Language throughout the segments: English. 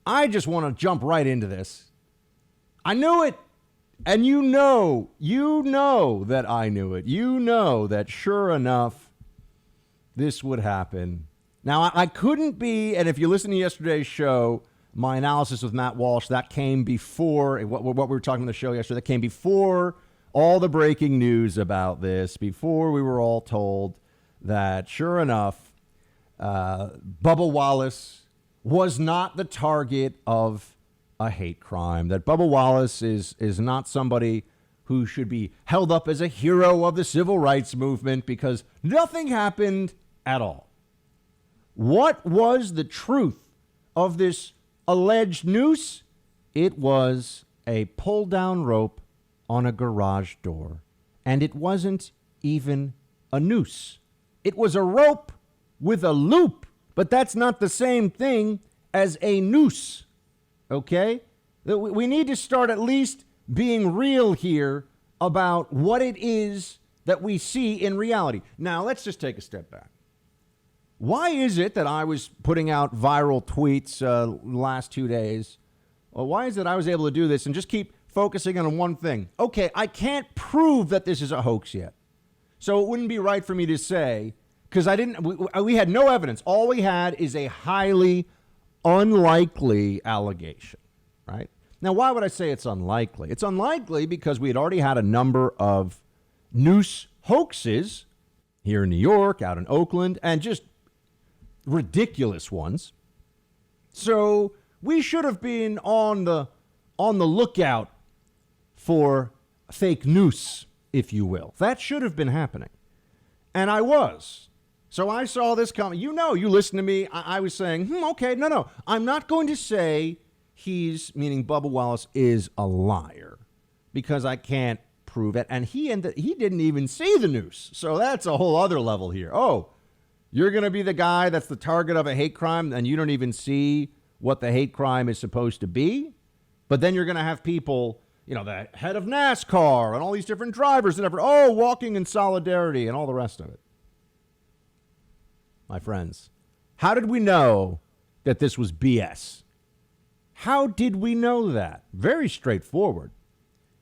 I just want to jump right into this. I knew it. And you know that I knew it. You know that sure enough, this would happen. Now, I couldn't be, and if you listen to yesterday's show, my analysis with Matt Walsh, that came before, what we were talking on the show yesterday, that came before all the breaking news about this, before we were all told that, sure enough, Bubba Wallace was not the target of a hate crime, that Bubba Wallace is not somebody who should be held up as a hero of the civil rights movement because nothing happened at all. What was the truth of this alleged noose? It was a pull-down rope on a garage door, and it wasn't even a noose. It was a rope with a loop, but that's not the same thing as a noose, okay? We need to start at least being real here about what it is that we see in reality. Now, let's just take a step back. Why is it that I was putting out viral tweets last 2 days? Well, why is it I was able to do this and just keep focusing on one thing? Okay, I can't prove that this is a hoax yet. So it wouldn't be right for me to say, because we had no evidence. All we had is a highly unlikely allegation, right? Now, why would I say it's unlikely? It's unlikely because we had already had a number of noose hoaxes here in New York, out in Oakland, and just ridiculous ones. So we should have been on the lookout for fake noose, if you will. That should have been happening. And I was. So I saw this coming. You listen to me. I was saying, okay, no. I'm not going to say meaning Bubba Wallace, is a liar because I can't prove it. And he didn't even see the noose. So that's a whole other level here. Oh, you're going to be the guy that's the target of a hate crime and you don't even see what the hate crime is supposed to be? But then you're going to have people, the head of NASCAR and all these different drivers and walking in solidarity and all the rest of it. My friends, how did we know that this was BS? How did we know that? Very straightforward.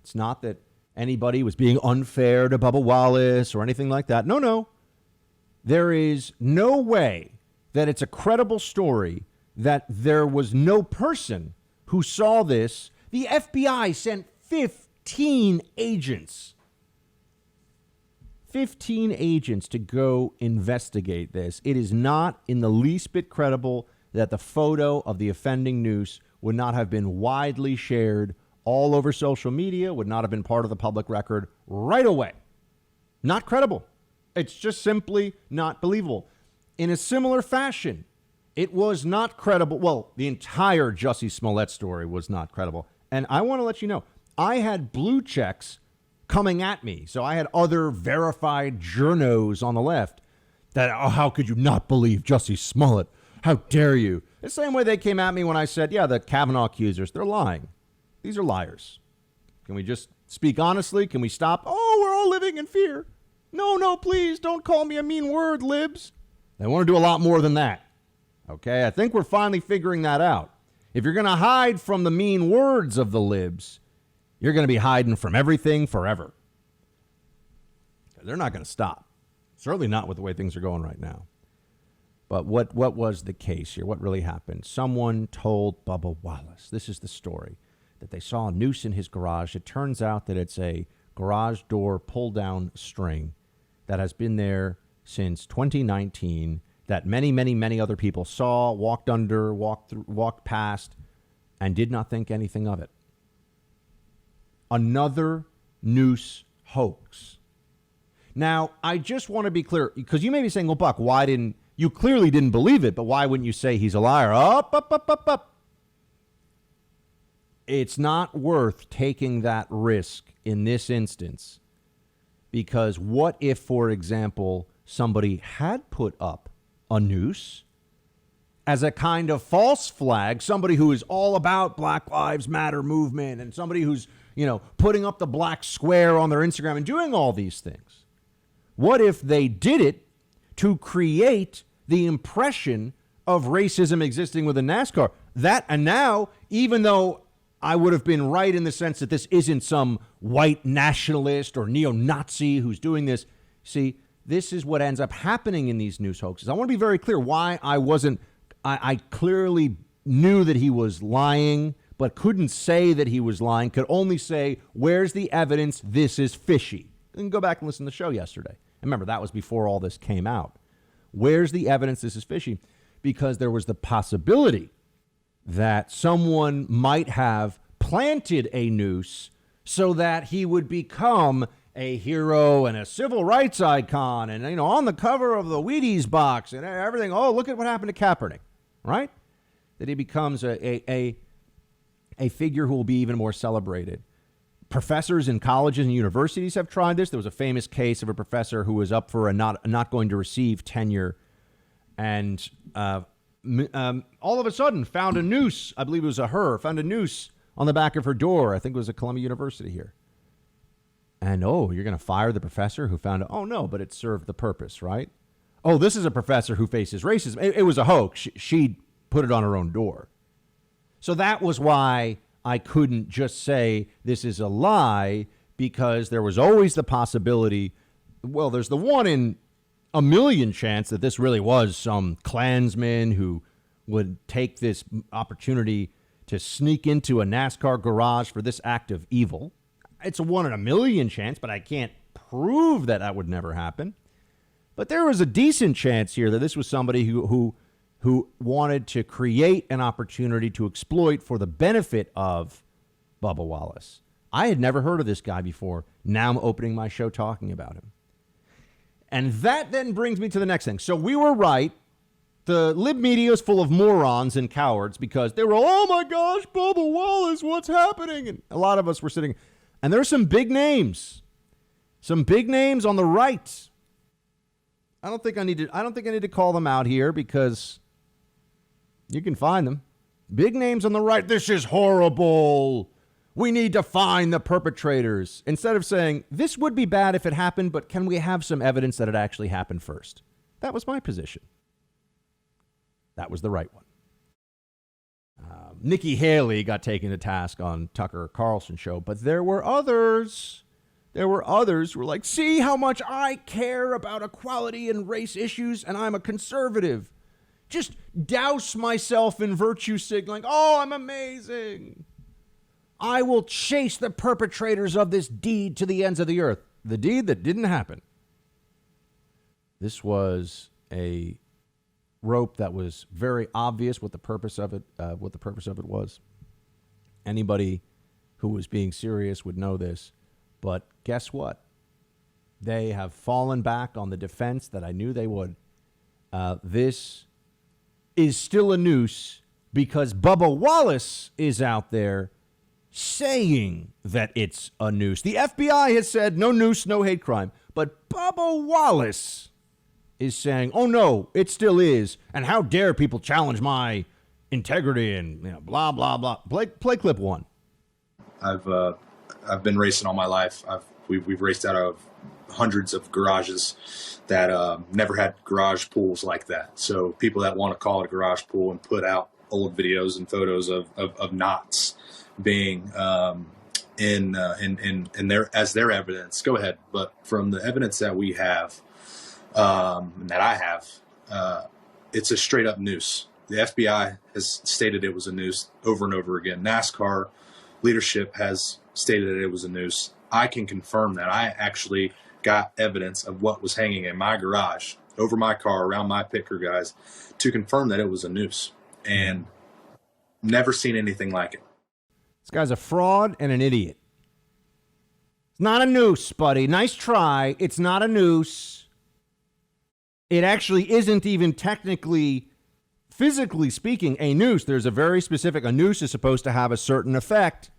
It's not that anybody was being unfair to Bubba Wallace or anything like that. No. There is no way that it's a credible story that there was no person who saw this. The FBI sent 15 agents. 15 agents to go investigate this. It is not in the least bit credible that the photo of the offending noose would not have been widely shared all over social media, would not have been part of the public record right away. Not credible. It's just simply not believable. In a similar fashion, it was not credible. Well, the entire Jussie Smollett story was not credible. And I want to let you know, I had blue checks coming at me. So I had other verified journos on the left that, how could you not believe Jussie Smollett? How dare you? The same way they came at me when I said, the Kavanaugh accusers, they're lying. These are liars. Can we just speak honestly? Can we stop? Oh, we're all living in fear. No, please don't call me a mean word, libs. They want to do a lot more than that. Okay, I think we're finally figuring that out. If you're going to hide from the mean words of the libs, you're going to be hiding from everything forever. They're not going to stop. Certainly not with the way things are going right now. But what was the case here? What really happened? Someone told Bubba Wallace, this is the story, that they saw a noose in his garage. It turns out that it's a garage door pull-down string that has been there since 2019, that many, many, many other people saw, walked under, walked past, and did not think anything of it. Another noose hoax. Now, I just want to be clear, because you may be saying, well, Buck, why didn't you clearly didn't believe it, but why wouldn't you say he's a liar? Up. It's not worth taking that risk in this instance, because what if, for example, somebody had put up a noose as a kind of false flag, somebody who is all about Black Lives Matter movement and somebody who's, putting up the black square on their Instagram and doing all these things? What if they did it to create the impression of racism existing within NASCAR? And now, even though I would have been right in the sense that this isn't some white nationalist or neo-Nazi who's doing this, see, this is what ends up happening in these news hoaxes. I want to be very clear why I clearly knew that he was lying, but couldn't say that he was lying, could only say, where's the evidence this is fishy? And go back and listen to the show yesterday. And remember, that was before all this came out. Where's the evidence this is fishy? Because there was the possibility that someone might have planted a noose so that he would become a hero and a civil rights icon and, on the cover of the Wheaties box and everything. Oh, look at what happened to Kaepernick, right? That he becomes a figure who will be even more celebrated. Professors in colleges and universities have tried this. There was a famous case of a professor who was up for not going to receive tenure and all of a sudden found a noose. I believe it was found a noose on the back of her door. I think it was at Columbia University here. And, you're going to fire the professor who found it? Oh, no, but it served the purpose, right? Oh, this is a professor who faces racism. It was a hoax. She put it on her own door. So that was why I couldn't just say this is a lie, because there was always the possibility, well, there's the 1 in a million chance that this really was some Klansman who would take this opportunity to sneak into a NASCAR garage for this act of evil. It's a 1 in a million chance, but I can't prove that would never happen. But there was a decent chance here that this was somebody who wanted to create an opportunity to exploit for the benefit of Bubba Wallace. I had never heard of this guy before. Now I'm opening my show talking about him. And that then brings me to the next thing. So we were right. The lib media is full of morons and cowards because they were, oh my gosh, Bubba Wallace, what's happening? And a lot of us were sitting, and there's some big names on the right. I don't think I need to call them out here because you can find them. Big names on the right. This is horrible. We need to find the perpetrators. Instead of saying, this would be bad if it happened, but can we have some evidence that it actually happened first? That was my position. That was the right one. Nikki Haley got taken to task on Tucker Carlson show, but there were others. There were others who were like, see how much I care about equality and race issues, and I'm a conservative. Just douse myself in virtue signaling. Oh, I'm amazing. I will chase the perpetrators of this deed to the ends of the earth. The deed that didn't happen. This was a rope that was very obvious what the purpose of it was. Anybody who was being serious would know this. But guess what? They have fallen back on the defense that I knew they would. This is still a noose because Bubba Wallace is out there saying that it's a noose. The FBI has said no noose, no hate crime. But Bubba Wallace is saying, oh, no, it still is. And how dare people challenge my integrity and blah, blah, blah. Play clip 1. I've been racing all my life. We've raced out of hundreds of garages that never had garage pools like that. So people that want to call it a garage pool and put out old videos and photos of knots being in their as their evidence, go ahead. But from the evidence that we have, that I have, it's a straight up noose. The FBI has stated it was a noose over and over again. NASCAR leadership has stated that it was a noose. I can confirm that. I actually got evidence of what was hanging in my garage, over my car, around my picker guys, to confirm that it was a noose. And never seen anything like it. This guy's a fraud and an idiot. It's not a noose, buddy. Nice try. It's not a noose. It actually isn't even technically, physically speaking, a noose. There's a very specific, a noose is supposed to have a certain effect.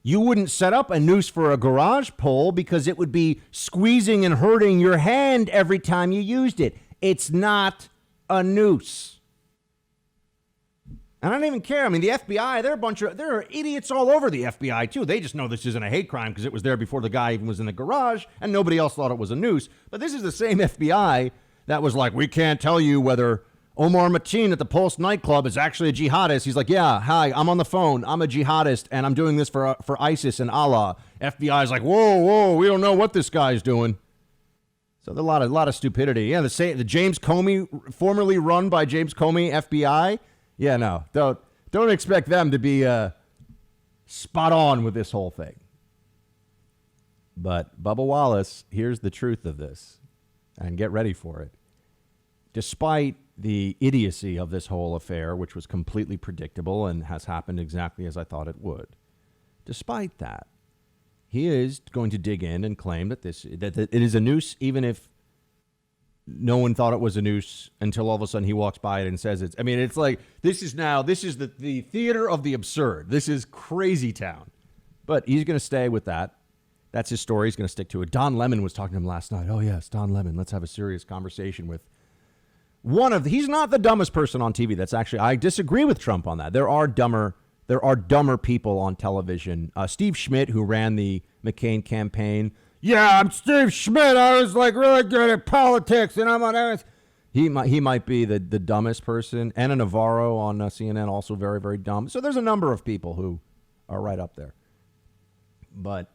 You wouldn't set up a noose for a garage pole because it would be squeezing and hurting your hand every time you used it. It's not a noose. And I don't even care. I mean, the FBI, there are idiots all over the FBI, too. They just know this isn't a hate crime because it was there before the guy even was in the garage and nobody else thought it was a noose. But this is the same FBI that was like, we can't tell you whether Omar Mateen at the Pulse nightclub is actually a jihadist. He's like, yeah, hi, I'm on the phone. I'm a jihadist, and I'm doing this for ISIS and Allah. FBI is like, whoa, we don't know what this guy's doing. So there's a lot of stupidity. Yeah, the James Comey, formerly run by James Comey, FBI. Yeah, no, don't expect them to be spot on with this whole thing. But Bubba Wallace, here's the truth of this, and get ready for it. Despite the idiocy of this whole affair, which was completely predictable and has happened exactly as I thought it would, despite that, he is going to dig in and claim that it is a noose, even if no one thought it was a noose until all of a sudden he walks by it and says it's. I mean, it's like this is the theater of the absurd. This is crazy town. But he's going to stay with that. That's his story. He's going to stick to it. Don Lemon was talking to him last night. Oh, yes, Don Lemon. Let's have a serious conversation with he's not the dumbest person on TV. That's actually, I disagree with Trump on that. There are dumber people on television. Steve Schmidt, who ran the McCain campaign. Yeah, I'm Steve Schmidt. I was like really good at politics, and I'm on everything. He might be the dumbest person. Anna Navarro on CNN, also very, very dumb. So there's a number of people who are right up there. But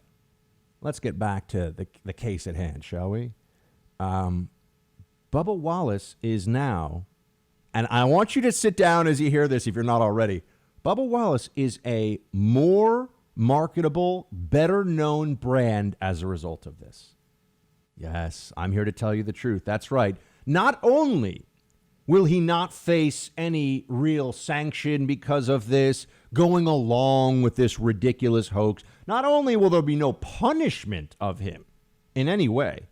let's get back to the case at hand, shall we? Bubba Wallace is now, and I want you to sit down as you hear this if you're not already. Bubba Wallace is a more marketable, better known brand as a result of this. Yes, I'm here to tell you the truth. That's right. Not only will he not face any real sanction because of this, going along with this ridiculous hoax, not only will there be no punishment of him in any way.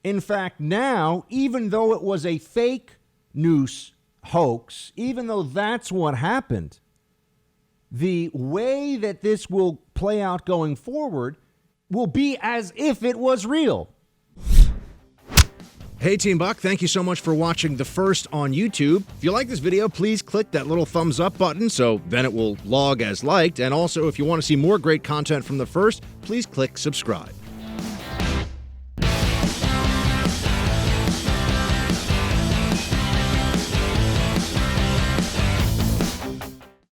In fact, now, even though it was a fake news hoax, even though that's what happened, the way that this will play out going forward will be as if it was real. Hey, Team Buck, thank you so much for watching The First on YouTube. If you like this video, please click that little thumbs up button so then it will log as liked. And also, if you want to see more great content from The First, please click subscribe.